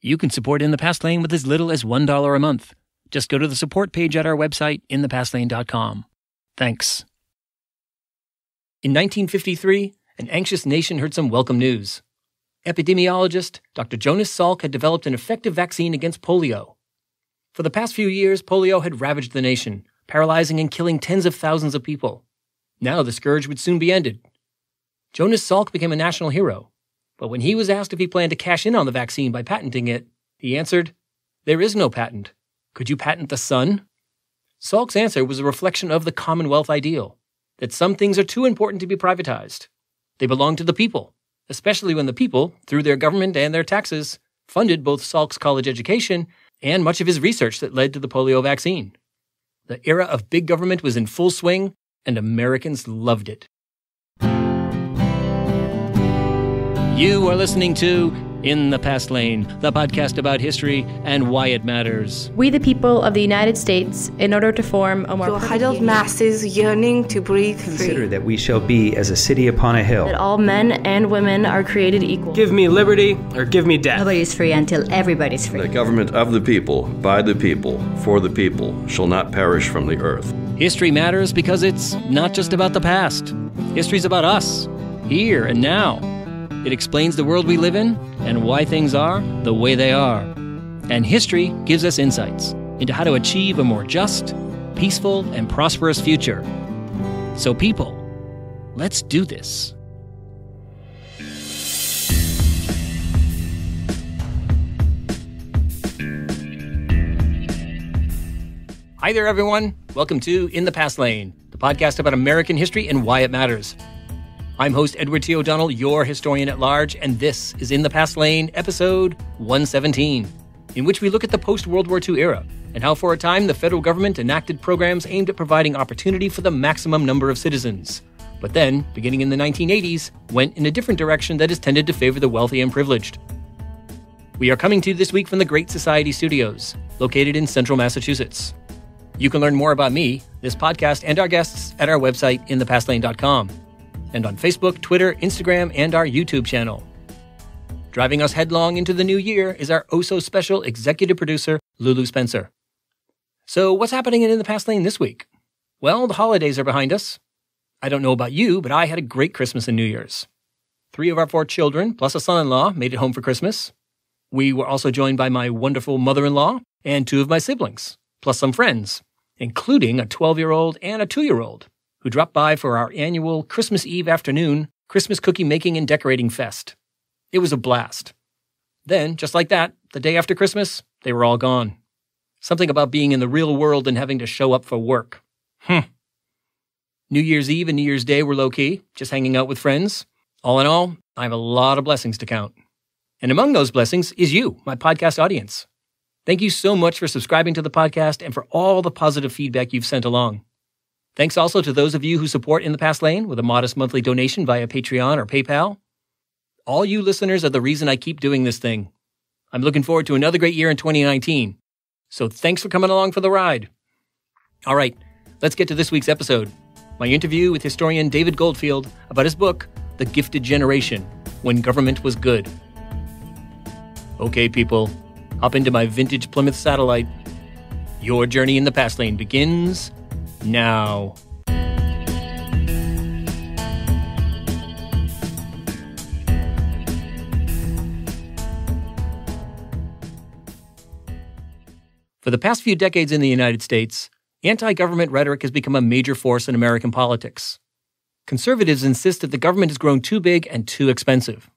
You can support In the Past Lane with as little as $1 a month. Just go to the support page at our website, inthepastlane.com. Thanks. In 1953, an anxious nation heard some welcome news. Epidemiologist Dr. Jonas Salk had developed an effective vaccine against polio. For the past few years, polio had ravaged the nation, paralyzing and killing tens of thousands of people. Now the scourge would soon be ended. Jonas Salk became a national hero, but when he was asked if he planned to cash in on the vaccine by patenting it, he answered, "There is no patent. Could you patent the sun?" Salk's answer was a reflection of the Commonwealth Ideal, that some things are too important to be privatized. They belong to the people, especially when the people, through their government and their taxes, funded both Salk's college education and much of his research that led to the polio vaccine. The era of big government was in full swing, and Americans loved it. You are listening to In the Past Lane, the podcast about history and why it matters. We, the people of the United States, in order to form a more to huddled masses yearning to breathe free. Consider that we shall be as a city upon a hill. That all men and women are created equal. Give me liberty or give me death. Nobody's free until everybody's free. The government of the people, by the people, for the people, shall not perish from the earth. History matters because it's not just about the past. History's about us, here and now. It explains the world we live in and why things are the way they are. And history gives us insights into how to achieve a more just, peaceful, and prosperous future. So people, let's do this. Hi there, everyone. Welcome to In the Past Lane, the podcast about American history and why it matters. I'm host Edward T. O'Donnell, your historian at large, and this is In the Past Lane, episode 117, in which we look at the post-World War II era and how for a time the federal government enacted programs aimed at providing opportunity for the maximum number of citizens, but then, beginning in the 1980s, went in a different direction that has tended to favor the wealthy and privileged. We are coming to you this week from the Great Society Studios, located in central Massachusetts. You can learn more about me, this podcast, and our guests at our website, inthepastlane.com. And on Facebook, Twitter, Instagram, and our YouTube channel. Driving us headlong into the new year is our oh-so-special executive producer, Lulu Spencer. So what's happening in the Past Lane this week? Well, the holidays are behind us. I don't know about you, but I had a great Christmas and New Year's. 3 of our 4 children, plus a son-in-law, made it home for Christmas. We were also joined by my wonderful mother-in-law and 2 of my siblings, plus some friends, including a 12-year-old and a 2-year-old. Who dropped by for our annual Christmas Eve afternoon Christmas cookie making and decorating fest. It was a blast. Then, just like that, the day after Christmas, they were all gone. Something about being in the real world and having to show up for work. New Year's Eve and New Year's Day were low-key, just hanging out with friends. All in all, I have a lot of blessings to count. And among those blessings is you, my podcast audience. Thank you so much for subscribing to the podcast and for all the positive feedback you've sent along. Thanks also to those of you who support In the Past Lane with a modest monthly donation via Patreon or PayPal. All you listeners are the reason I keep doing this thing. I'm looking forward to another great year in 2019. So thanks for coming along for the ride. All right, let's get to this week's episode. My interview with historian David Goldfield about his book, The Gifted Generation, When Government Was Good. Okay, people, hop into my vintage Plymouth Satellite. Your journey in the Past Lane begins now. For the past few decades in the United States, anti-government rhetoric has become a major force in American politics. Conservatives insist that the government has grown too big and too expensive.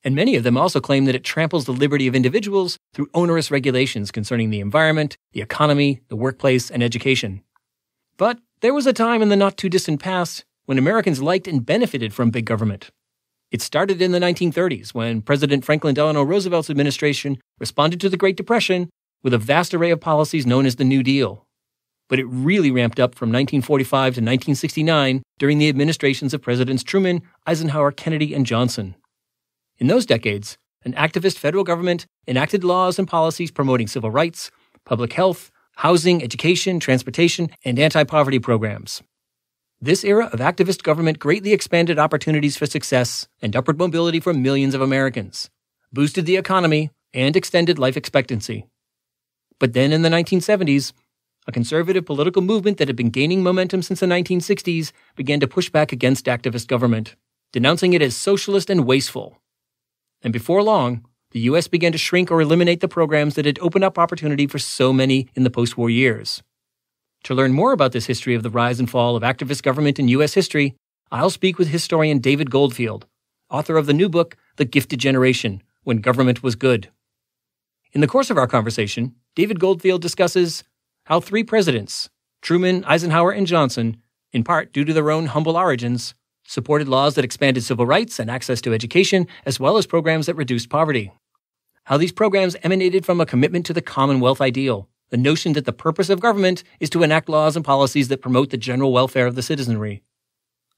And many of them also claim that it tramples the liberty of individuals through onerous regulations concerning the environment, the economy, the workplace, and education. But there was a time in the not-too-distant past when Americans liked and benefited from big government. It started in the 1930s when President Franklin Delano Roosevelt's administration responded to the Great Depression with a vast array of policies known as the New Deal. But it really ramped up from 1945 to 1969 during the administrations of Presidents Truman, Eisenhower, Kennedy, and Johnson. In those decades, an activist federal government enacted laws and policies promoting civil rights, public health, housing, education, transportation, and anti-poverty programs. This era of activist government greatly expanded opportunities for success and upward mobility for millions of Americans, boosted the economy, and extended life expectancy. But then in the 1970s, a conservative political movement that had been gaining momentum since the 1960s began to push back against activist government, denouncing it as socialist and wasteful. And before long, the U.S. began to shrink or eliminate the programs that had opened up opportunity for so many in the post-war years. To learn more about this history of the rise and fall of activist government in U.S. history, I'll speak with historian David Goldfield, author of the new book, The Gifted Generation, When Government Was Good. In the course of our conversation, David Goldfield discusses how 3 presidents, Truman, Eisenhower, and Johnson, in part due to their own humble origins, supported laws that expanded civil rights and access to education, as well as programs that reduced poverty. How these programs emanated from a commitment to the Commonwealth Ideal, the notion that the purpose of government is to enact laws and policies that promote the general welfare of the citizenry.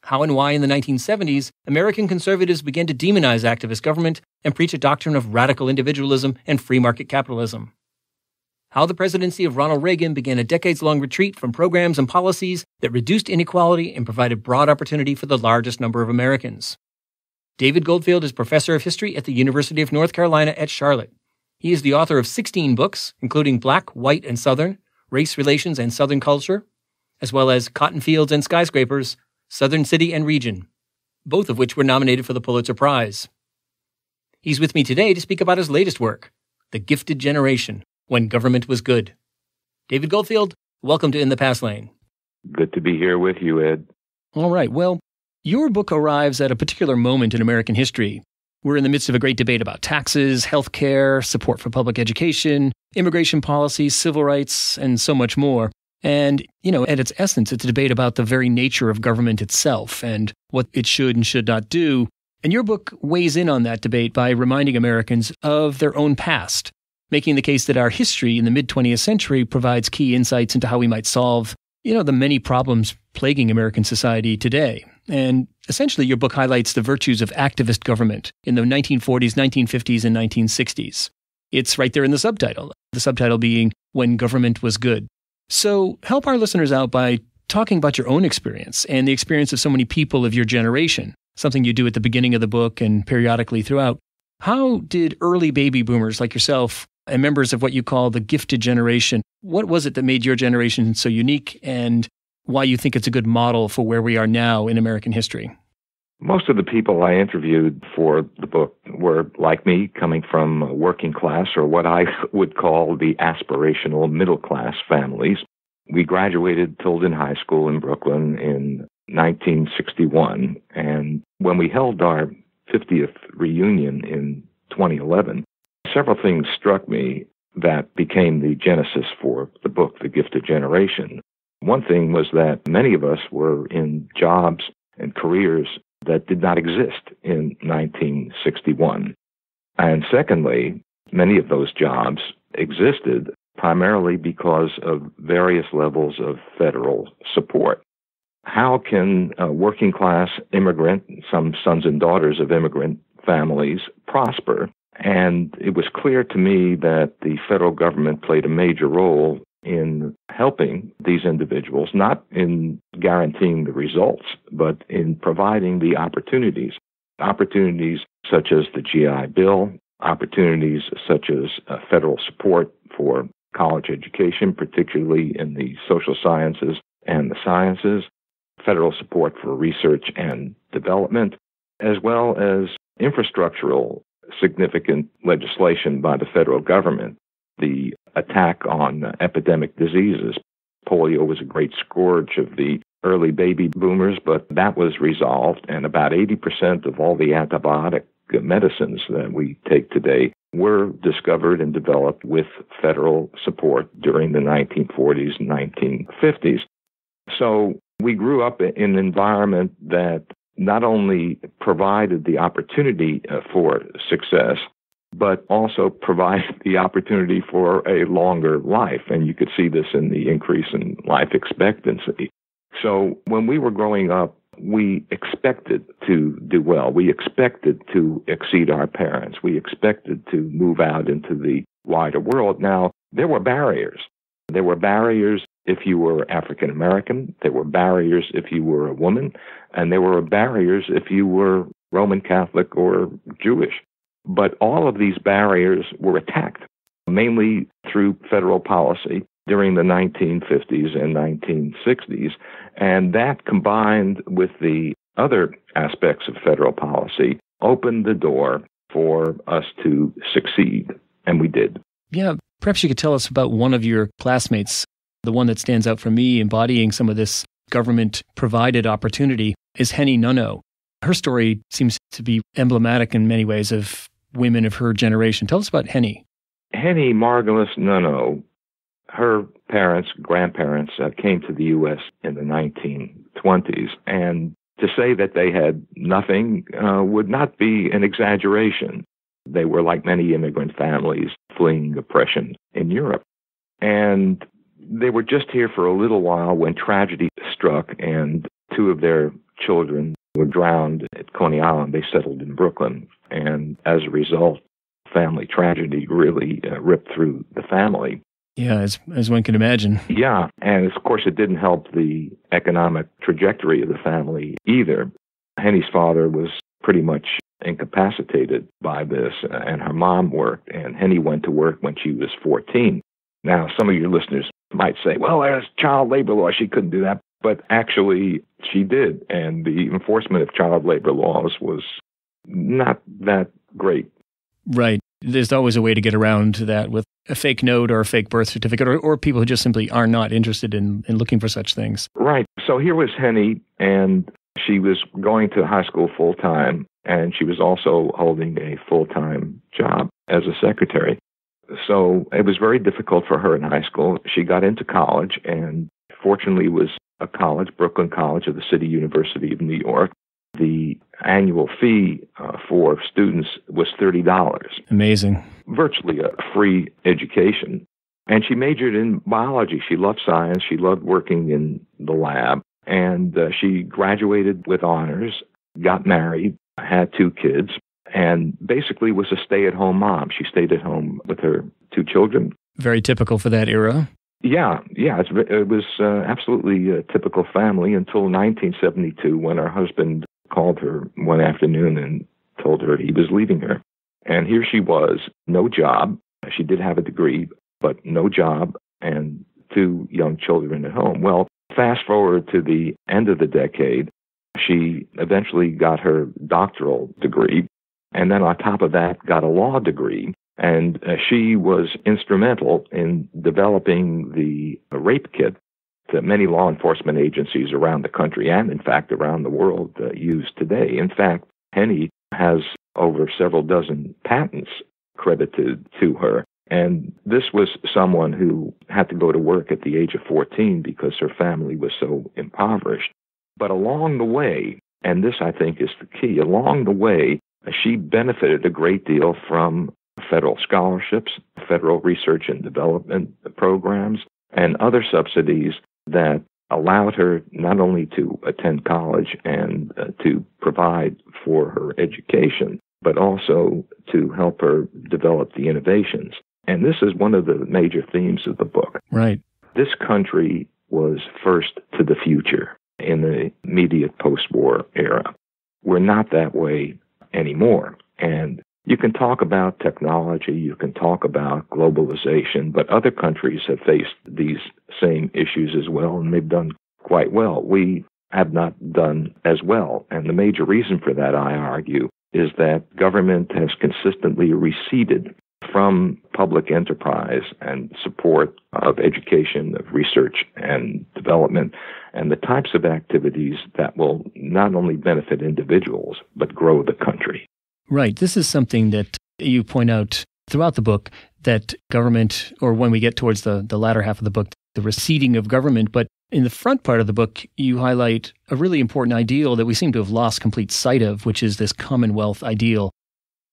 How and why in the 1970s, American conservatives began to demonize activist government and preach a doctrine of radical individualism and free market capitalism. How the presidency of Ronald Reagan began a decades-long retreat from programs and policies that reduced inequality and provided broad opportunity for the largest number of Americans. David Goldfield is professor of history at the University of North Carolina at Charlotte. He is the author of 16 books, including Black, White, and Southern, Race Relations and Southern Culture, as well as Cotton Fields and Skyscrapers, Southern City and Region, both of which were nominated for the Pulitzer Prize. He's with me today to speak about his latest work, The Gifted Generation, When Government Was Good. David Goldfield, welcome to In the Past Lane. Good to be here with you, Ed. All right. Well, your book arrives at a particular moment in American history. We're in the midst of a great debate about taxes, healthcare, support for public education, immigration policy, civil rights, and so much more. And, at its essence, it's a debate about the very nature of government itself and what it should and should not do. And your book weighs in on that debate by reminding Americans of their own past, making the case that our history in the mid-20th century provides key insights into how we might solve, the many problems plaguing American society today. And essentially, your book highlights the virtues of activist government in the 1940s, 1950s, and 1960s. It's right there in the subtitle being When Government Was Good. So help our listeners out by talking about your own experience and the experience of so many people of your generation, something you do at the beginning of the book and periodically throughout. How did early baby boomers like yourself and members of what you call the gifted generation, what was it that made your generation so unique and why you think it's a good model for where we are now in American history? Most of the people I interviewed for the book were, like me, coming from working class or what I would call the aspirational middle class families. We graduated Tilden High School in Brooklyn in 1961, and when we held our 50th reunion in 2011, several things struck me that became the genesis for the book, The Gifted Generation. One thing was that many of us were in jobs and careers that did not exist in 1961. And secondly, many of those jobs existed primarily because of various levels of federal support. How can a working class immigrant, some sons and daughters of immigrant families, prosper? And it was clear to me that the federal government played a major role in helping these individuals, not in guaranteeing the results, but in providing the opportunities such as the GI Bill, opportunities such as federal support for college education, particularly in the social sciences and the sciences, federal support for research and development, as well as infrastructural significant legislation by the federal government. The attack on epidemic diseases. Polio was a great scourge of the early baby boomers, but that was resolved, and about 80% of all the antibiotic medicines that we take today were discovered and developed with federal support during the 1940s and 1950s. So we grew up in an environment that not only provided the opportunity for success, but also provided the opportunity for a longer life. And you could see this in the increase in life expectancy. So when we were growing up, we expected to do well. We expected to exceed our parents. We expected to move out into the wider world. Now, there were barriers. There were barriers if you were African American. There were barriers if you were a woman. And there were barriers if you were Roman Catholic or Jewish. But all of these barriers were attacked, mainly through federal policy during the 1950s and 1960s. And that, combined with the other aspects of federal policy, opened the door for us to succeed. And we did. Yeah, perhaps you could tell us about one of your classmates. The one that stands out for me, embodying some of this government-provided opportunity, is Henny Nunno. Her story seems to be emblematic in many ways of women of her generation. Tell us about Henny. Henny Margulis Nunno, her parents, grandparents, came to the U.S. in the 1920s. And to say that they had nothing would not be an exaggeration. They were like many immigrant families fleeing oppression in Europe. And they were just here for a little while when tragedy struck, and two of their children were drowned at Coney Island. They settled in Brooklyn. And as a result, family tragedy really ripped through the family. Yeah, as one can imagine. Yeah, and of course it didn't help the economic trajectory of the family either. Henny's father was pretty much incapacitated by this, and her mom worked, and Henny went to work when she was 14. Now, some of your listeners might say, well, there's child labor law, she couldn't do that. But actually, she did, and the enforcement of child labor laws was not that great. Right. There's always a way to get around that with a fake note or a fake birth certificate, or people who just simply are not interested in looking for such things. Right. So here was Henny, and she was going to high school full-time, and she was also holding a full-time job as a secretary. So it was very difficult for her in high school. She got into college, and fortunately was a college, Brooklyn College of the City University of New York. The annual fee for students was $30. Amazing. Virtually a free education. And she majored in biology. She loved science. She loved working in the lab. And she graduated with honors, got married, had two kids, and basically was a stay-at-home mom. She stayed at home with her two children. Very typical for that era. Yeah. It was absolutely a typical family until 1972, when her husband called her one afternoon and told her he was leaving her. And here she was, no job. She did have a degree, but no job, and two young children at home. Well, fast forward to the end of the decade, she eventually got her doctoral degree, and then on top of that got a law degree. And she was instrumental in developing the rape kit that many law enforcement agencies around the country and, in fact, around the world use today. In fact, Henny has over several dozen patents credited to her. And this was someone who had to go to work at the age of 14 because her family was so impoverished. But along the way, and this I think is the key, along the way, she benefited a great deal from federal scholarships, federal research and development programs, and other subsidies that allowed her not only to attend college and to provide for her education, but also to help her develop the innovations. And this is one of the major themes of the book. Right. This country was first to the future in the immediate post-war era. We're not that way anymore. And you can talk about technology, you can talk about globalization, but other countries have faced these same issues as well, and they've done quite well. We have not done as well. And the major reason for that, I argue, is that government has consistently receded from public enterprise and support of education, of research and development, and the types of activities that will not only benefit individuals, but grow the country. Right. This is something that you point out throughout the book, that government, or when we get towards the latter half of the book, the receding of government. But in the front part of the book, you highlight a really important ideal that we seem to have lost complete sight of, which is this Commonwealth Ideal.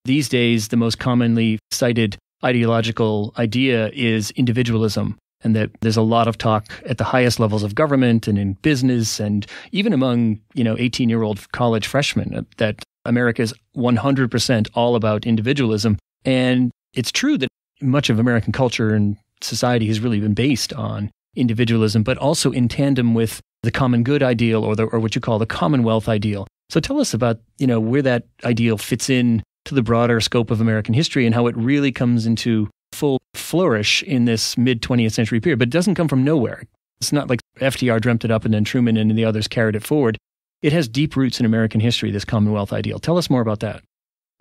These days, the most commonly cited ideological idea is individualism, and that there's a lot of talk at the highest levels of government and in business and even among, 18-year-old college freshmen that America is 100% all about individualism. And it's true that much of American culture and society has really been based on individualism, but also in tandem with the common good ideal, or what you call the Commonwealth Ideal. So tell us about, where that ideal fits in to the broader scope of American history and how it really comes into full flourish in this mid-20th century period, but it doesn't come from nowhere. It's not like FDR dreamt it up and then Truman and the others carried it forward. It has deep roots in American history, this Commonwealth Ideal. Tell us more about that.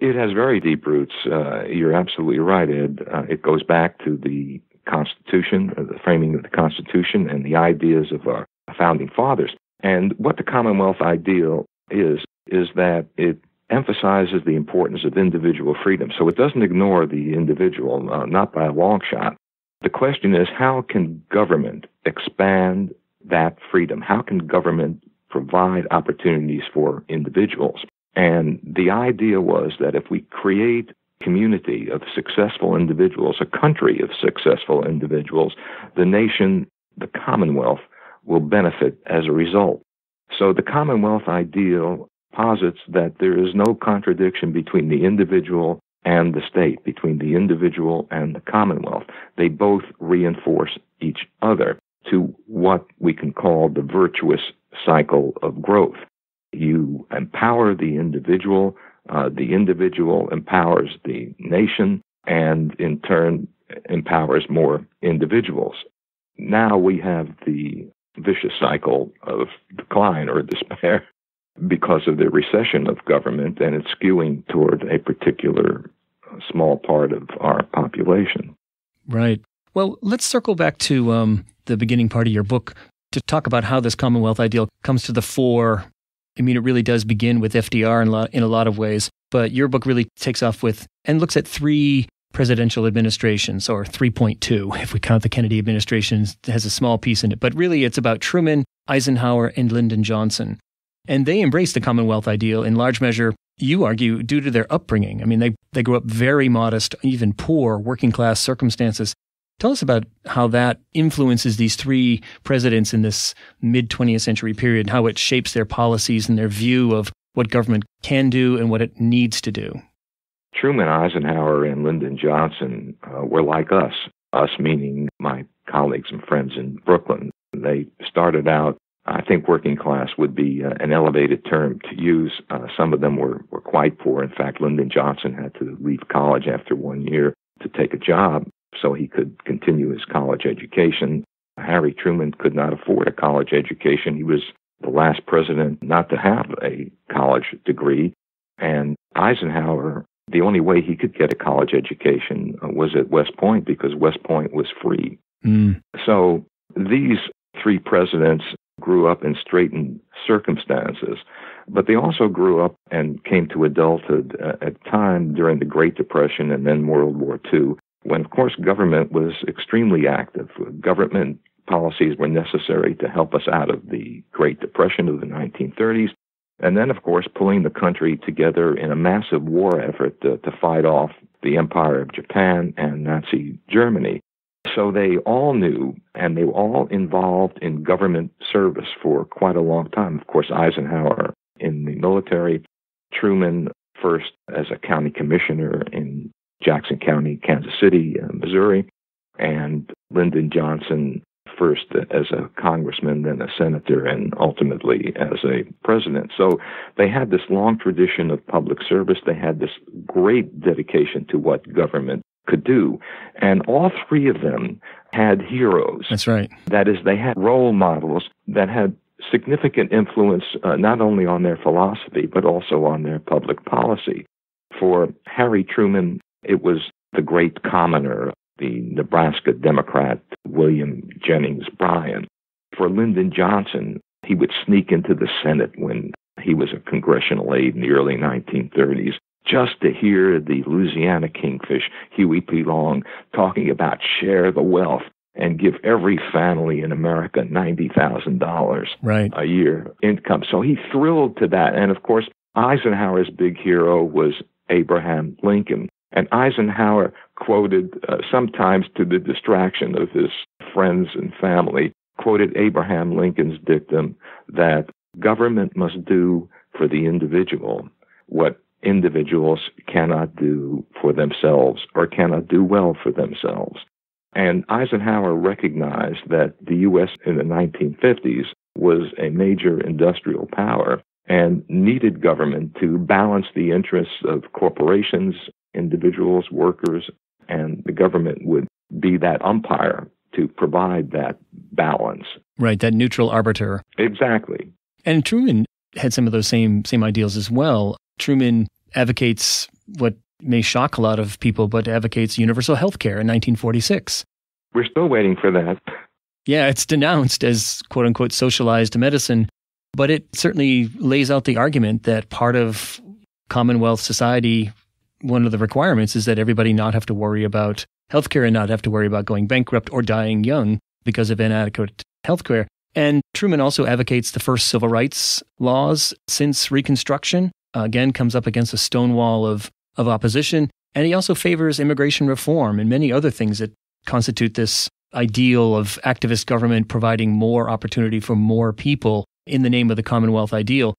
It has very deep roots. You're absolutely right, Ed. It goes back to the Constitution, the framing of the Constitution, and the ideas of our founding fathers. And what the Commonwealth Ideal is that it emphasizes the importance of individual freedom. So it doesn't ignore the individual, not by a long shot. The question is, how can government expand that freedom? How can government provide opportunities for individuals? And the idea was that if we create a community of successful individuals, a country of successful individuals, the nation, the Commonwealth, will benefit as a result. So the Commonwealth Ideal posits that there is no contradiction between the individual and the state, between the individual and the Commonwealth. They both reinforce each other to what we can call the virtuous cycle of growth. You empower the individual empowers the nation, and in turn empowers more individuals. Now we have the vicious cycle of decline or despair because of the recession of government, and it's skewing toward a particular small part of our population. Right. Well, let's circle back to the beginning part of your book to talk about how this Commonwealth Ideal comes to the fore. I mean, it really does begin with FDR in a lot of ways, but your book really takes off with and looks at 3 presidential administrations, or 3.2, if we count the Kennedy administration, has a small piece in it. But really, it's about Truman, Eisenhower, and Lyndon Johnson. And they embraced the Commonwealth Ideal in large measure, you argue, due to their upbringing. I mean, they grew up very modest, even poor, working-class circumstances. Tell us about how that influences these 3 presidents in this mid-20th century period, how it shapes their policies and their view of what government can do and what it needs to do. Truman, Eisenhower, and Lyndon Johnson were like us meaning my colleagues and friends in Brooklyn. They started out, I think working class would be an elevated term to use. Some of them were quite poor. In fact, Lyndon Johnson had to leave college after 1 year to take a job so he could continue his college education. Harry Truman could not afford a college education. He was the last president not to have a college degree. And Eisenhower, the only way he could get a college education was at West Point because West Point was free. So these 3 presidents grew up in straitened circumstances, but they also grew up and came to adulthood at a time during the Great Depression and then World War II, when, of course, government was extremely active. Government policies were necessary to help us out of the Great Depression of the 1930s, and then, of course, pulling the country together in a massive war effort to fight off the Empire of Japan and Nazi Germany. So they all knew, and they were all involved in government service for quite a long time. Of course, Eisenhower in the military, Truman first as a county commissioner in Jackson County, Kansas City, Missouri, and Lyndon Johnson first as a congressman, then a senator, and ultimately as a president. So they had this long tradition of public service. They had this great dedication to what government could do. And all 3 of them had heroes. That's right. That is, they had role models that had significant influence not only on their philosophy, but also on their public policy. For Harry Truman, it was the great commoner, the Nebraska Democrat William Jennings Bryan. For Lyndon Johnson, he would sneak into the Senate when he was a congressional aide in the early 1930s, just to hear the Louisiana kingfish, Huey P. Long, talking about share the wealth and give every family in America $90,000 a year income. So he thrilled to that. And of course, Eisenhower's big hero was Abraham Lincoln. And Eisenhower quoted, sometimes to the distraction of his friends and family, quoted Abraham Lincoln's dictum that government must do for the individual what individuals cannot do for themselves or cannot do well for themselves. And Eisenhower recognized that the U.S. in the 1950s was a major industrial power, and needed government to balance the interests of corporations, individuals, workers, and the government would be that umpire to provide that balance. Right, that neutral arbiter. Exactly. And Truman had some of those same ideals as well. Truman advocates what may shock a lot of people, but advocates universal health care in 1946. We're still waiting for that. Yeah, it's denounced as quote-unquote socialized medicine, but it certainly lays out the argument that part of Commonwealth society, one of the requirements is that everybody not have to worry about healthcare and not have to worry about going bankrupt or dying young because of inadequate healthcare. And Truman also advocates the first civil rights laws since Reconstruction, again, comes up against a stone wall of opposition. And he also favors immigration reform and many other things that constitute this ideal of activist government providing more opportunity for more people in the name of the Commonwealth Ideal.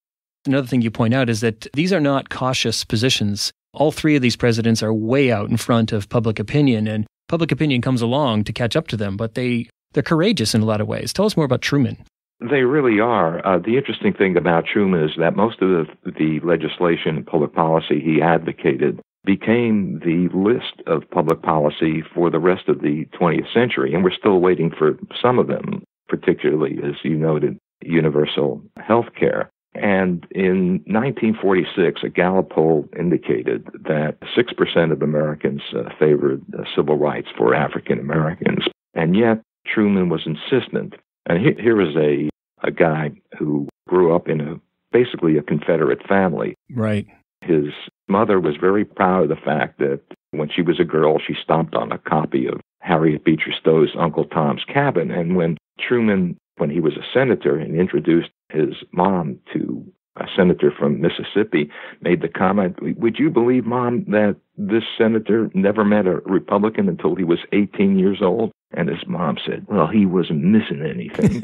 Another thing you point out is that these are not cautious positions. All three of these presidents are way out in front of public opinion, and public opinion comes along to catch up to them, but they're courageous in a lot of ways. Tell us more about Truman. They really are. The interesting thing about Truman is that most of the legislation and public policy he advocated became the list of public policy for the rest of the 20th century, and we're still waiting for some of them, particularly, as you noted, universal health care. And in 1946, a Gallup poll indicated that 6% of Americans favored civil rights for African Americans, and yet Truman was insistent. And here was a guy who grew up in basically a Confederate family. Right. His mother was very proud of the fact that when she was a girl, she stomped on a copy of Harriet Beecher Stowe's Uncle Tom's Cabin. And when Truman, when he was a senator and introduced his mom to a senator from Mississippi, made the comment, "Would you believe, Mom, that this senator never met a Republican until he was 18 years old?" And his mom said, "Well, he wasn't missing anything."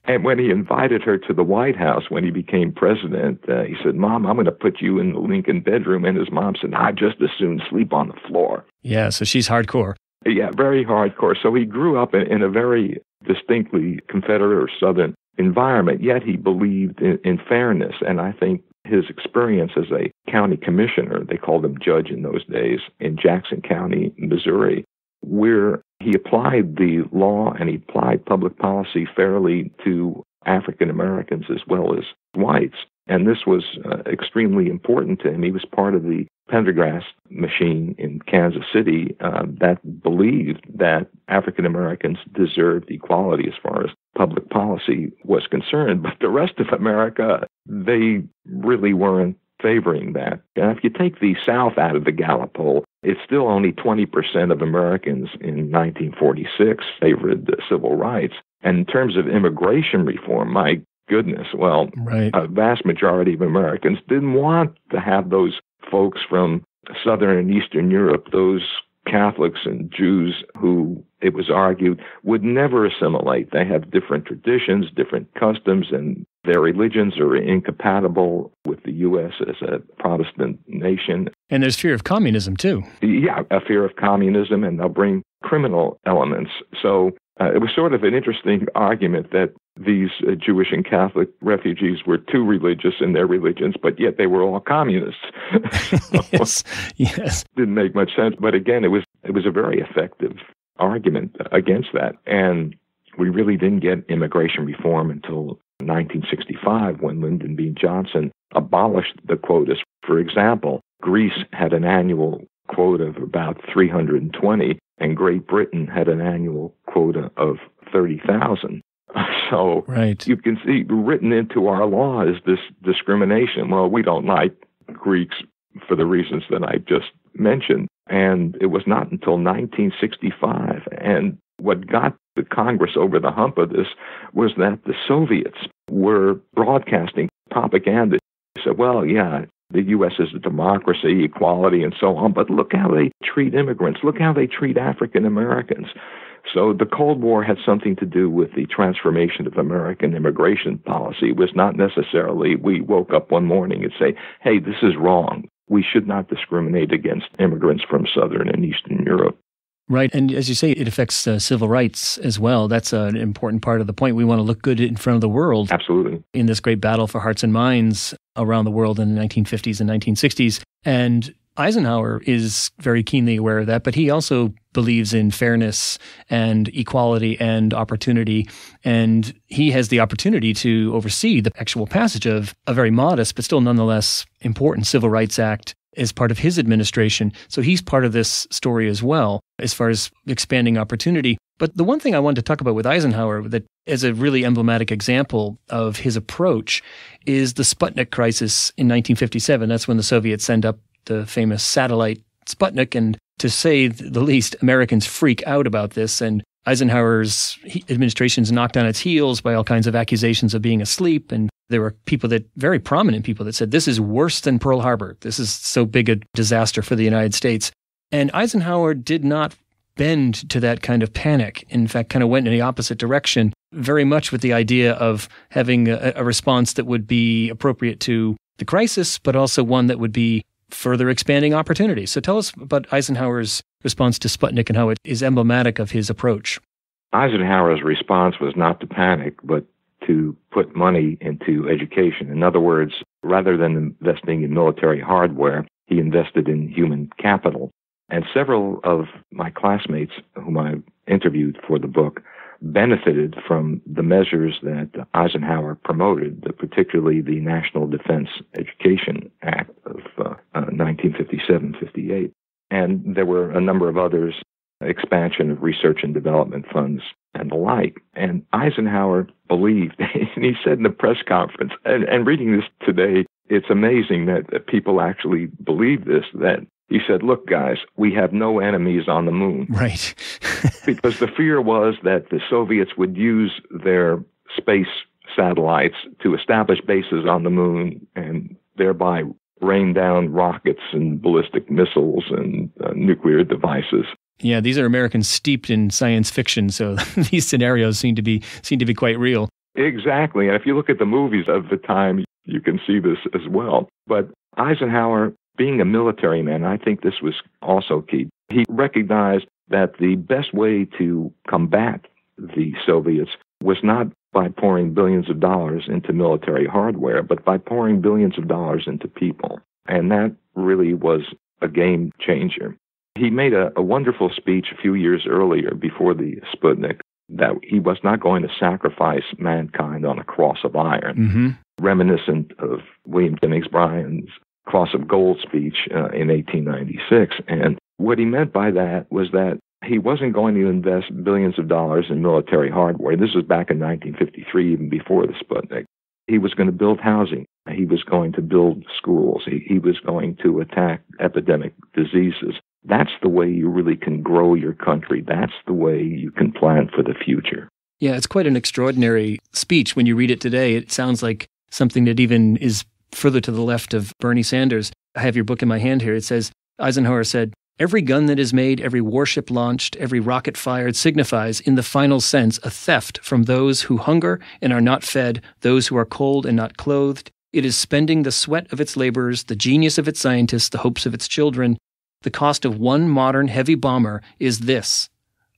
And when he invited her to the White House when he became president, he said, "Mom, I'm going to put you in the Lincoln bedroom." And his mom said, "I'd just as soon sleep on the floor." Yeah, so she's hardcore. Yeah, very hardcore. So he grew up in a very distinctly Confederate or Southern environment, yet he believed in fairness. And I think his experience as a county commissioner, they called him judge in those days, in Jackson County, Missouri, where he applied the law and he applied public policy fairly to African Americans as well as whites. And this was extremely important to him. He was part of the Pendergast machine in Kansas City that believed that African Americans deserved equality as far as public policy was concerned. But the rest of America, they really weren't favoring that. And if you take the South out of the Gallup poll, it's still only 20% of Americans in 1946 favored civil rights. And in terms of immigration reform, my goodness, well, right. A vast majority of Americans didn't want to have those folks from Southern and Eastern Europe, those Catholics and Jews who, it was argued, would never assimilate. They have different traditions, different customs, and their religions are incompatible with the U.S. as a Protestant nation. And there's fear of communism, too. Yeah, a fear of communism, and they'll bring criminal elements. So it was sort of an interesting argument that these Jewish and Catholic refugees were too religious in their religions, but yet they were all communists. Yes. Didn't make much sense. But again, it was a very effective argument against that. And we really didn't get immigration reform until 1965, when Lyndon B. Johnson abolished the quotas. For example, Greece had an annual quota of about 320, and Great Britain had an annual quota of 30,000. So right. You can see written into our law is this discrimination. Well, we don't like Greeks for the reasons that I just mentioned. And it was not until 1965. And what got the Congress over the hump of this was that the Soviets were broadcasting propaganda. They said, well, yeah, the U.S. is a democracy, equality, and so on, but look how they treat immigrants. Look how they treat African Americans. So the Cold War had something to do with the transformation of American immigration policy. It was not necessarily we woke up one morning and say, hey, this is wrong. We should not discriminate against immigrants from Southern and Eastern Europe. Right. And as you say, it affects civil rights as well. That's an important part of the point. We want to look good in front of the world. Absolutely. In this great battle for hearts and minds around the world in the 1950s and 1960s. And Eisenhower is very keenly aware of that, but he also believes in fairness and equality and opportunity. And he has the opportunity to oversee the actual passage of a very modest, but still nonetheless important Civil Rights Act as part of his administration. So he's part of this story as well, as far as expanding opportunity. But the one thing I wanted to talk about with Eisenhower that as a really emblematic example of his approach is the Sputnik crisis in 1957. That's when the Soviets send up the famous satellite Sputnik. And to say the least, Americans freak out about this. And Eisenhower's administration's knocked on its heels by all kinds of accusations of being asleep. And there were people very prominent people that said, this is worse than Pearl Harbor. This is so big a disaster for the United States. And Eisenhower did not bend to that kind of panic. In fact, kind of went in the opposite direction, very much with the idea of having a response that would be appropriate to the crisis, but also one that would be further expanding opportunities. So tell us about Eisenhower's response to Sputnik and how it is emblematic of his approach. Eisenhower's response was not to panic, but to put money into education. In other words, rather than investing in military hardware, he invested in human capital. And several of my classmates whom I interviewed for the book benefited from the measures that Eisenhower promoted, particularly the National Defense Education Act of 1957-58. And there were a number of others, expansion of research and development funds and the like. And Eisenhower believed, and he said in the press conference, and reading this today, it's amazing that people actually believe this, that he said, look, guys, we have no enemies on the moon. Right. Because the fear was that the Soviets would use their space satellites to establish bases on the moon and thereby rain down rockets and ballistic missiles and nuclear devices. Yeah, these are Americans steeped in science fiction, so these scenarios seem to be quite real. Exactly. And if you look at the movies of the time, you can see this as well. But Eisenhower, being a military man, I think this was also key. He recognized that the best way to combat the Soviets was not by pouring billions of dollars into military hardware, but by pouring billions of dollars into people. And that really was a game changer. He made a wonderful speech a few years earlier before the Sputnik that he was not going to sacrifice mankind on a cross of iron, reminiscent of William Jennings Bryan's Cross of Gold speech in 1896. And what he meant by that was that he wasn't going to invest billions of dollars in military hardware. This was back in 1953, even before the Sputnik. He was going to build housing. He was going to build schools. He was going to attack epidemic diseases. That's the way you really can grow your country. That's the way you can plan for the future. Yeah, it's quite an extraordinary speech. When you read it today, it sounds like something that even is further to the left of Bernie Sanders. I have your book in my hand here. It says, Eisenhower said, "Every gun that is made, every warship launched, every rocket fired signifies, in the final sense, a theft from those who hunger and are not fed, those who are cold and not clothed. It is spending the sweat of its laborers, the genius of its scientists, the hopes of its children. The cost of one modern heavy bomber is this,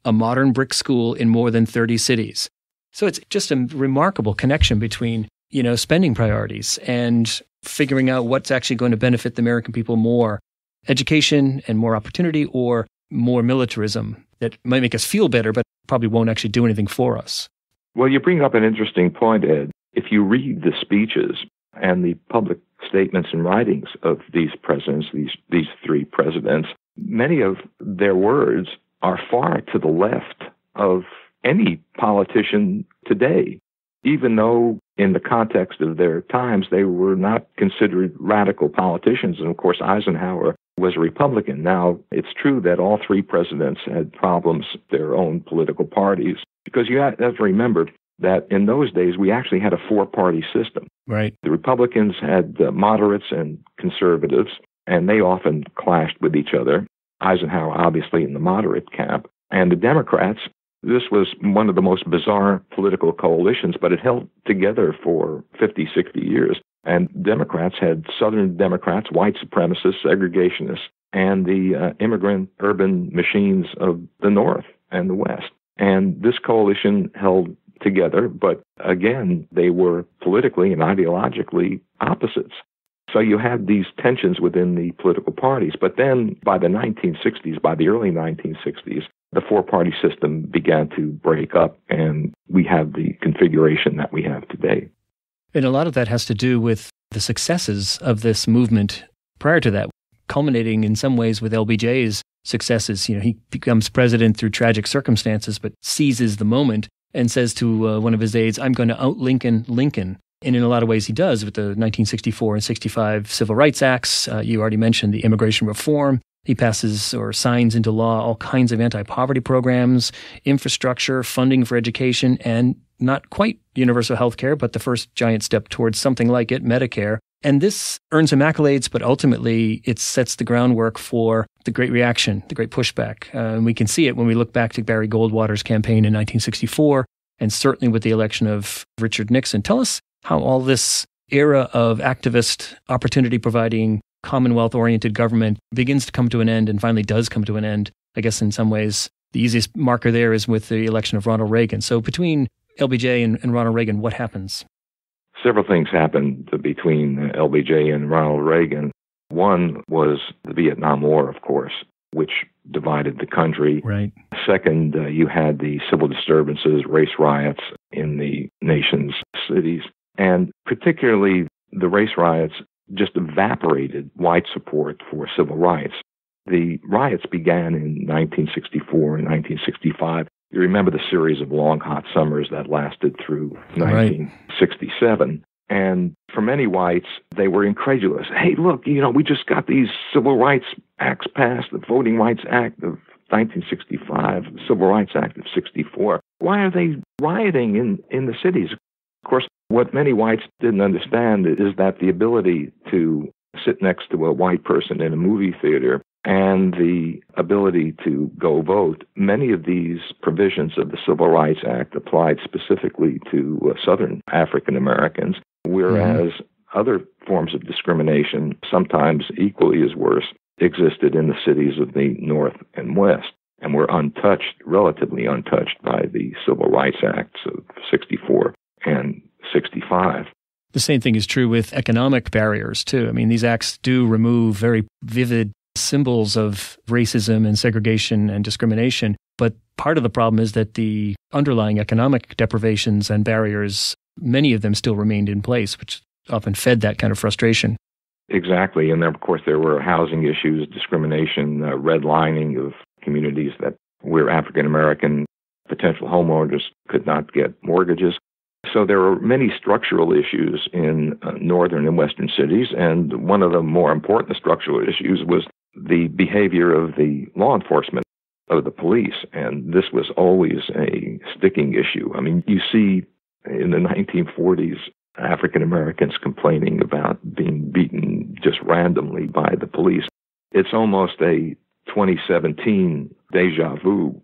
a modern brick school in more than 30 cities." So it's just a remarkable connection between, spending priorities and figuring out what's actually going to benefit the American people more, education and more opportunity, or more militarism that might make us feel better, but probably won't actually do anything for us. Well, you bring up an interesting point, Ed. If you read the speeches and the public statements and writings of these presidents, these three presidents, many of their words are far to the left of any politician today, even though in the context of their times, they were not considered radical politicians. And of course, Eisenhower was a Republican. Now, it's true that all three presidents had problems with their own political parties, because you have to remember that in those days, we actually had a four-party system. Right. The Republicans had moderates and conservatives, and they often clashed with each other. Eisenhower, obviously, in the moderate camp. And the Democrats, this was one of the most bizarre political coalitions, but it held together for 50, 60 years. And Democrats had Southern Democrats, white supremacists, segregationists, and the immigrant urban machines of the North and the West. And this coalition held together, but again, they were politically and ideologically opposites. So you had these tensions within the political parties. But then by the 1960s, by the early 1960s, the four-party system began to break up, and we have the configuration that we have today. And a lot of that has to do with the successes of this movement prior to that, culminating in some ways with LBJ's successes. You know, he becomes president through tragic circumstances, but seizes the moment and says to one of his aides, "I'm going to out-Lincoln Lincoln." And in a lot of ways he does with the 1964 and 65 Civil Rights Acts. You already mentioned the immigration reform. He passes or signs into law all kinds of anti-poverty programs, infrastructure, funding for education, and not quite universal health care, but the first giant step towards something like it, Medicare. And this earns him accolades, but ultimately it sets the groundwork for the Great Reaction, the Great Pushback. And we can see it when we look back to Barry Goldwater's campaign in 1964, and certainly with the election of Richard Nixon. Tell us how all this era of activist opportunity-providing, Commonwealth-oriented government begins to come to an end and finally does come to an end. I guess in some ways, the easiest marker there is with the election of Ronald Reagan. So between LBJ and Ronald Reagan, what happens? Several things happened between LBJ and Ronald Reagan. One was the Vietnam War, of course, which divided the country. Right. Second, you had the civil disturbances, race riots in the nation's cities. And particularly the race riots just evaporated white support for civil rights. The riots began in 1964 and 1965. You remember the series of long, hot summers that lasted through 1967. And for many whites, they were incredulous. Hey, look, we just got these civil rights acts passed, the Voting Rights Act of 1965, the Civil Rights Act of 64. Why are they rioting in the cities? Of course, what many whites didn't understand is that the ability to sit next to a white person in a movie theater and the ability to go vote, many of these provisions of the Civil Rights Act applied specifically to Southern African Americans, whereas other forms of discrimination, sometimes equally as worse, existed in the cities of the North and West and were untouched, relatively untouched by the Civil Rights Acts of 64 and 65. The same thing is true with economic barriers, too. I mean, these acts do remove very vivid symbols of racism and segregation and discrimination. But part of the problem is that the underlying economic deprivations and barriers, many of them still remained in place, which often fed that kind of frustration. Exactly. And of course, there were housing issues, discrimination, redlining of communities where African American potential homeowners could not get mortgages. So there were many structural issues in northern and western cities, and one of the more important structural issues was the behavior of the law enforcement, of the police, and this was always a sticking issue. I mean, you see in the 1940s African Americans complaining about being beaten just randomly by the police. It's almost a 2017 deja vu.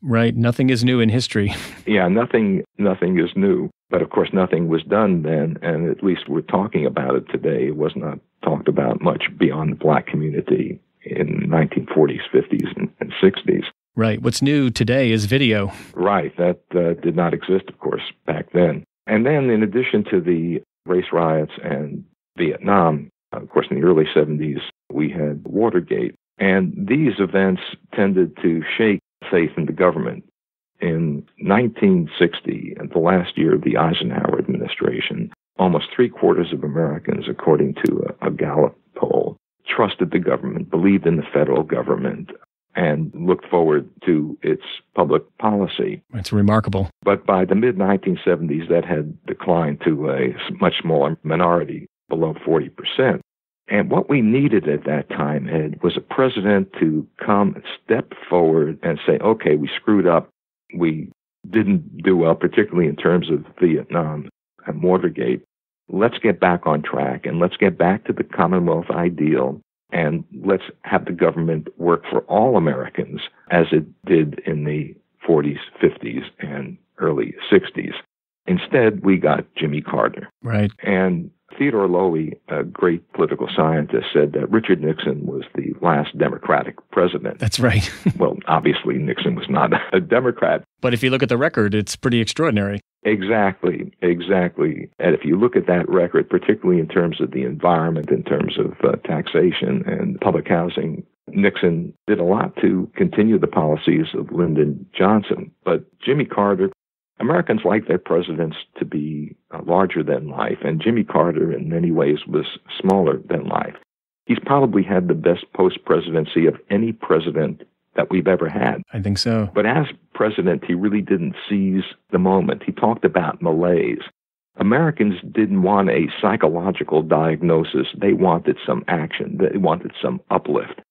Right. Nothing is new in history. Yeah, nothing is new. But of course, nothing was done then, and at least we're talking about it today. It was not talked about much beyond the black community in the 1940s, 50s, and 60s. Right. What's new today is video. Right. That did not exist, of course, back then. And then in addition to the race riots and Vietnam, of course, in the early 70s, we had Watergate. And these events tended to shake faith in the government. In 1960, the last year of the Eisenhower administration, almost 3/4 of Americans, according to a Gallup poll, trusted the government, believed in the federal government, and looked forward to its public policy. That's remarkable. But by the mid-1970s, that had declined to a much smaller minority, below 40%. And what we needed at that time, Ed, was a president to come and step forward and say, okay, we screwed up. We didn't do well, particularly in terms of Vietnam and Watergate. Let's get back on track, and let's get back to the Commonwealth Ideal, and let's have the government work for all Americans as it did in the 40s, 50s, and early 60s. Instead, we got Jimmy Carter. Right. And Theodore Lowy, a great political scientist, said that Richard Nixon was the last Democratic president. That's right. Well, obviously, Nixon was not a Democrat. But if you look at the record, it's pretty extraordinary. Exactly. And if you look at that record, particularly in terms of the environment, in terms of taxation and public housing, Nixon did a lot to continue the policies of Lyndon Johnson. But Jimmy Carter, Americans like their presidents to be larger than life, and Jimmy Carter in many ways was smaller than life. He's probably had the best post-presidency of any president that we've ever had. I think so. But as president, he really didn't seize the moment. He talked about malaise. Americans didn't want a psychological diagnosis. They wanted some action. They wanted some uplift.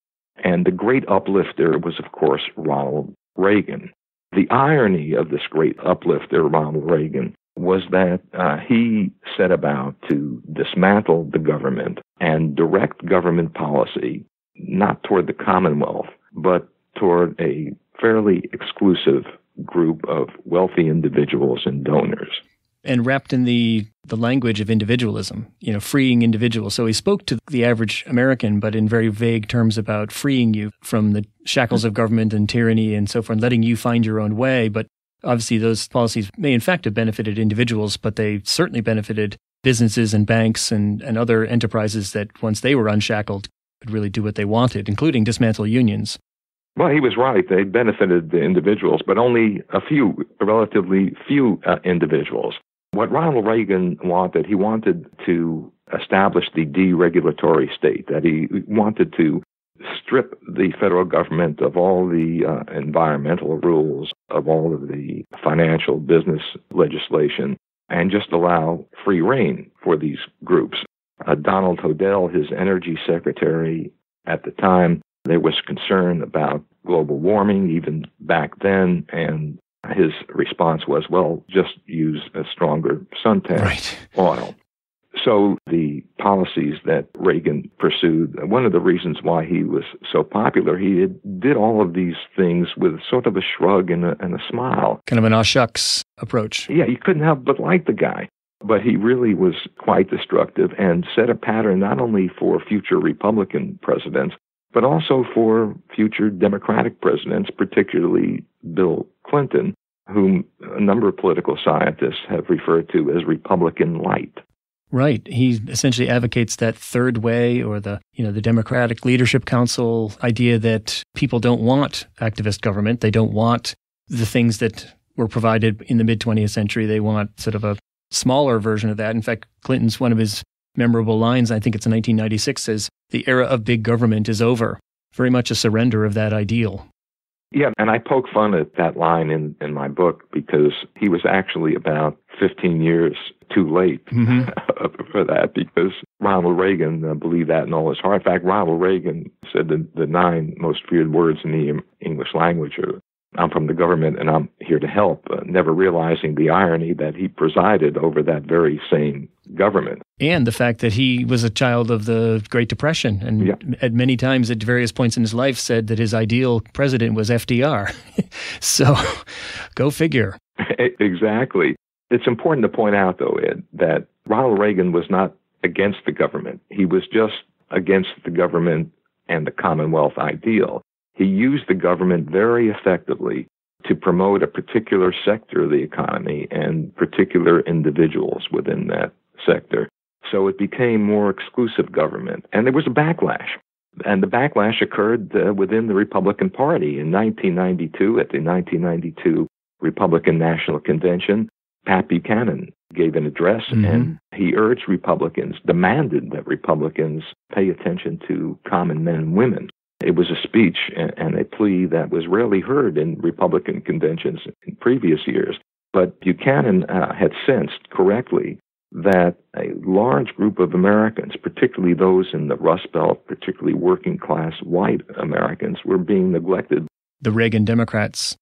And the great uplifter was, of course, Ronald Reagan. The irony of this great uplifter, Ronald Reagan, was that he set about to dismantle the government and direct government policy, not toward the Commonwealth, but toward a fairly exclusive group of wealthy individuals and donors. And wrapped in the language of individualism, freeing individuals. So he spoke to the average American, but in very vague terms about freeing you from the shackles of government and tyranny and so forth, and letting you find your own way. But obviously those policies may in fact have benefited individuals, but they certainly benefited businesses and banks and other enterprises that once they were unshackled could really do what they wanted, including dismantle unions. Well, he was right. They benefited the individuals, but only relatively few individuals. What Ronald Reagan wanted, he wanted to establish the deregulatory state, that he wanted to strip the federal government of all the environmental rules, of all of the financial business legislation, and just allow free rein for these groups. Donald Hodel, his energy secretary at the time, there was concern about global warming even back then, and his response was, well, just use a stronger suntan oil. So the policies that Reagan pursued, one of the reasons why he was so popular, he did all of these things with sort of a shrug and a smile. Kind of an aw shucks approach. Yeah, you couldn't help but like the guy. But he really was quite destructive and set a pattern not only for future Republican presidents, but also for future Democratic presidents, particularly Bill Clinton, whom a number of political scientists have referred to as Republican light. Right. He essentially advocates that third way, or the Democratic Leadership Council idea that people don't want activist government. They don't want the things that were provided in the mid-20th century. They want sort of a smaller version of that. In fact, Clinton's one of his memorable lines, I think it's in 1996, says, "The era of big government is over." Very much a surrender of that ideal. Yeah, and I poke fun at that line in my book because he was actually about 15 years too late for that, because Ronald Reagan believed that in all his heart. In fact, Ronald Reagan said the 9 most feared words in the English language are, "I'm from the government and I'm here to help," never realizing the irony that he presided over that very same government. And the fact that he was a child of the Great Depression and at many times at various points in his life said that his ideal president was FDR. So go figure. Exactly. It's important to point out, though, Ed, that Ronald Reagan was not against the government. He was just against the government and the Commonwealth Ideal. He used the government very effectively to promote a particular sector of the economy and particular individuals within that sector. So it became more exclusive government. And there was a backlash. And the backlash occurred within the Republican Party. In 1992, at the 1992 Republican National Convention, Pat Buchanan gave an address, and he urged Republicans, demanded that Republicans pay attention to common men and women. It was a speech and a plea that was rarely heard in Republican conventions in previous years. But Buchanan had sensed correctly that a large group of Americans, particularly those in the Rust Belt, particularly working class white Americans, were being neglected. The Reagan Democrats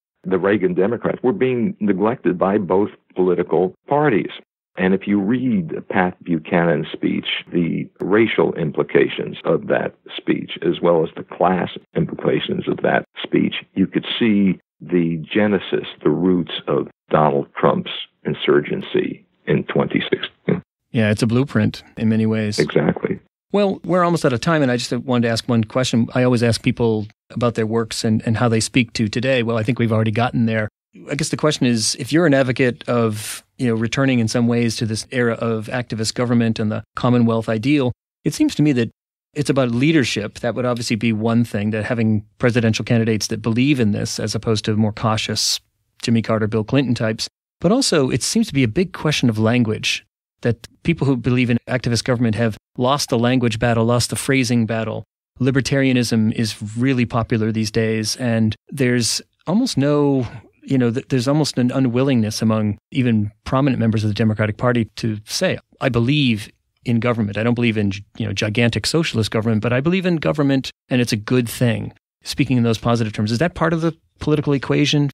were being neglected by both political parties. And if you read Pat Buchanan's speech, the racial implications of that speech, as well as the class implications of that speech, you could see the genesis, the roots of Donald Trump's insurgency in 2016. Yeah, it's a blueprint in many ways. Exactly. Well, we're almost out of time, and I just wanted to ask one question. I always ask people about their works and how they speak to today. Well, I think we've already gotten there. I guess the question is, if you're an advocate of, returning in some ways to this era of activist government and the Commonwealth Ideal, it seems to me that it's about leadership. That would obviously be one thing, that having presidential candidates that believe in this as opposed to more cautious Jimmy Carter, Bill Clinton types. But also, it seems to be a big question of language, that people who believe in activist government have lost the language battle, lost the phrasing battle. Libertarianism is really popular these days, and there's almost there's almost an unwillingness among even prominent members of the Democratic Party to say, I believe in government. I don't believe in, gigantic socialist government, but I believe in government and it's a good thing. Speaking in those positive terms, is that part of the political equation?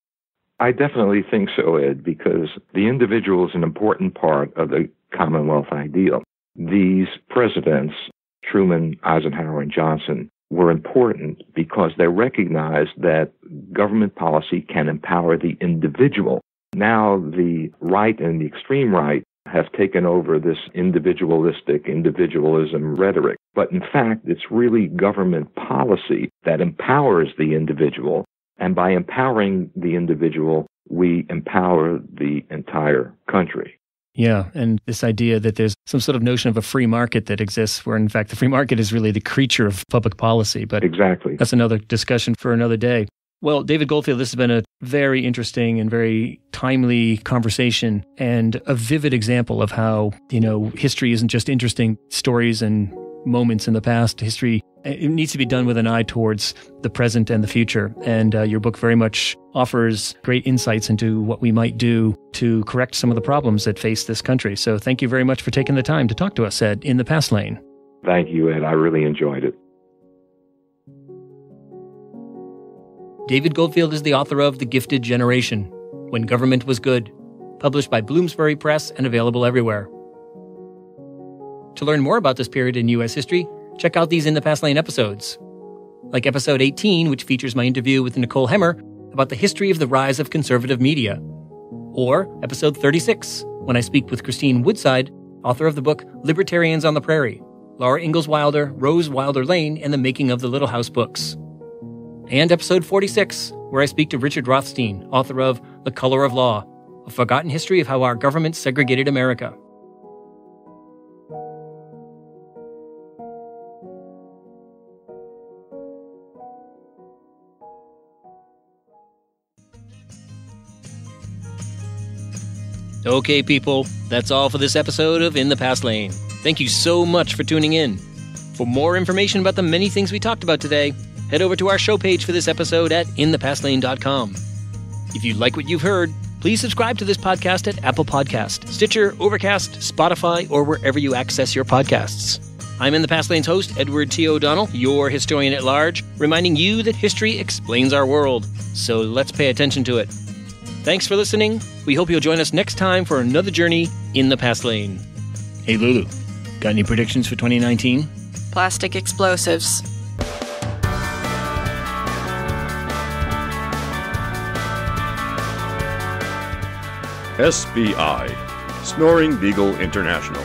I definitely think so, Ed, because the individual is an important part of the Commonwealth Ideal. These presidents, Truman, Eisenhower, and Johnson, were important because they recognized that government policy can empower the individual. Now the right and the extreme right have taken over this individualism rhetoric. But in fact, it's really government policy that empowers the individual. And by empowering the individual, we empower the entire country. Yeah, and this idea that there's some sort of notion of a free market that exists, where in fact the free market is really the creature of public policy. But exactly, that's another discussion for another day. Well, David Goldfield, this has been a very interesting and very timely conversation and a vivid example of how, history isn't just interesting stories and moments in the past. History, it needs to be done with an eye towards the present and the future. And your book very much offers great insights into what we might do to correct some of the problems that face this country. So thank you very much for taking the time to talk to us, Ed, in the Past Lane. Thank you, Ed. I really enjoyed it. David Goldfield is the author of The Gifted Generation, When Government Was Good, published by Bloomsbury Press and available everywhere. To learn more about this period in U.S. history, check out these In the Past Lane episodes, like episode 18, which features my interview with Nicole Hemmer about the history of the rise of conservative media, or episode 36, when I speak with Christine Woodside, author of the book Libertarians on the Prairie, Laura Ingalls Wilder, Rose Wilder Lane, and the Making of the Little House books. And episode 46, where I speak to Richard Rothstein, author of The Color of Law, A Forgotten History of How Our Government Segregated America. Okay, people, that's all for this episode of In the Past Lane. Thank you so much for tuning in. For more information about the many things we talked about today, head over to our show page for this episode at inthepastlane.com. If you like what you've heard, please subscribe to this podcast at Apple Podcast, Stitcher, Overcast, Spotify, or wherever you access your podcasts. I'm In the Past Lane's host, Edward T. O'Donnell, your historian at large, reminding you that history explains our world. So let's pay attention to it. Thanks for listening. We hope you'll join us next time for another journey in the Past Lane. Hey, Lulu, got any predictions for 2019? Plastic explosives. SBI, Snoring Beagle International.